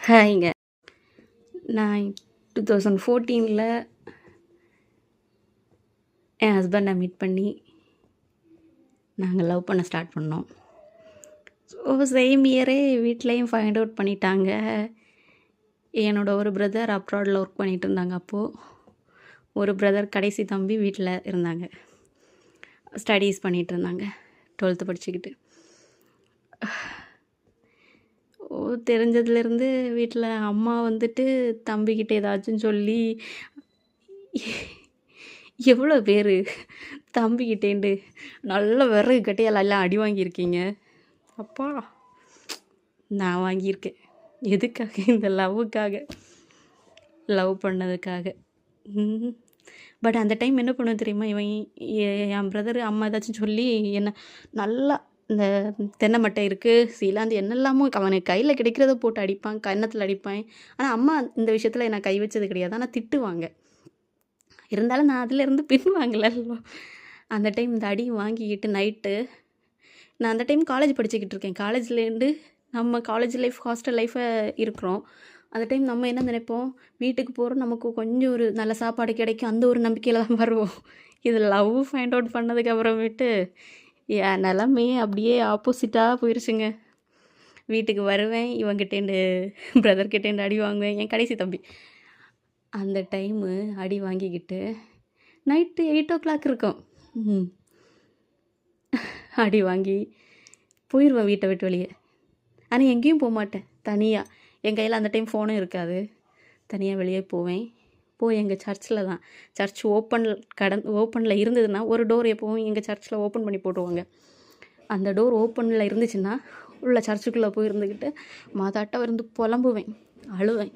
ஹாய்ங்க. நான் 2014ல் என் ஹஸ்பண்டை மீட் பண்ணி நாங்கள் லவ் பண்ண ஸ்டார்ட் பண்ணோம். ஸோ சேம் இயரே வீட்லேயும் ஃபைண்ட் அவுட் பண்ணிட்டாங்க. என்னோடய ஒரு பிரதர் அப்ராடில் ஒர்க் பண்ணிகிட்டு இருந்தாங்க. அப்போது ஒரு பிரதர் கடைசி தம்பி வீட்டில் இருந்தாங்க, ஸ்டடீஸ் பண்ணிகிட்டு இருந்தாங்க, 12th படிச்சுக்கிட்டு. தெரிஞ்சதுலேருந்து வீட்டில் அம்மா வந்துட்டு தம்பிக்கிட்ட ஏதாச்சும் சொல்லி எவ்வளோ பேர் தம்பிக்கிட்டேண்டு நல்ல விறகு கட்டையால் எல்லாம் அடி வாங்கியிருக்கீங்க. அப்பா, நான் வாங்கியிருக்கேன். எதுக்காக? இந்த லவ்வுக்காக, லவ் பண்ணதுக்காக. பட் அந்த டைம் என்ன பண்ணுவேன் தெரியுமா? என் பிரதர் அம்மா ஏதாச்சும் சொல்லி என்ன நல்லா இந்த தென்னை மட்டை இருக்குது, சீலாந்து என்னெல்லாமோ அவனுக்கு கையில் கிடைக்கிறத போட்டு அடிப்பான், கன்னத்தில் அடிப்பான். ஆனால் அம்மா இந்த விஷயத்தில் நான் கை வச்சது கிடையாது, ஆனால் திட்டுவாங்க. இருந்தாலும் நான் அதிலேருந்து பின்வாங்கல. அந்த டைம் இந்த அடி வாங்கிக்கிட்டு நைட்டு, நான் அந்த டைம் காலேஜ் படிச்சுக்கிட்டு இருக்கேன். காலேஜ்லேருந்து நம்ம காலேஜ் லைஃப், ஹாஸ்டல் லைஃபை இருக்கிறோம். அந்த டைம் நம்ம என்ன நினைப்போம், வீட்டுக்கு போகிறோம், நமக்கு கொஞ்சம் ஒரு நல்ல சாப்பாடு கிடைக்கும், அந்த ஒரு நம்பிக்கையில் தான் வருவோம். இது லவ் ஃபைண்ட் அவுட் பண்ணதுக்கு அப்புறமேட்டு என் நிலமையே அப்படியே ஆப்போசிட்டாக போயிடுச்சுங்க. வீட்டுக்கு வருவேன், இவங்கிட்டேண்டு பிரதர்கிட்டேண்டு அடி வாங்குவேன். என் கடைசி தம்பி அந்த டைமு அடி வாங்கிக்கிட்டு நைட்டு 8 o'clock இருக்கும், அடி வாங்கி போயிடுவேன் வீட்டை விட்டு வெளியே. ஆனால் எங்கேயும் போக மாட்டேன், தனியாக. என் கையில் அந்த டைம் ஃபோனும் இருக்காது. தனியாக வெளியே போவேன். போய் எங்கள் சர்ச்சில் தான், சர்ச் ஓப்பனில் இருந்ததுன்னா ஒரு டோர் எப்போவும் எங்கள் சர்ச்சில் ஓப்பன் பண்ணி போட்டுருவாங்க. அந்த டோர் ஓப்பனில் இருந்துச்சுன்னா உள்ள சர்ச்சுக்குள்ளே போய் இருந்துக்கிட்டு மாதாட்டம் இருந்து புலம்புவேன், அழுவேன்.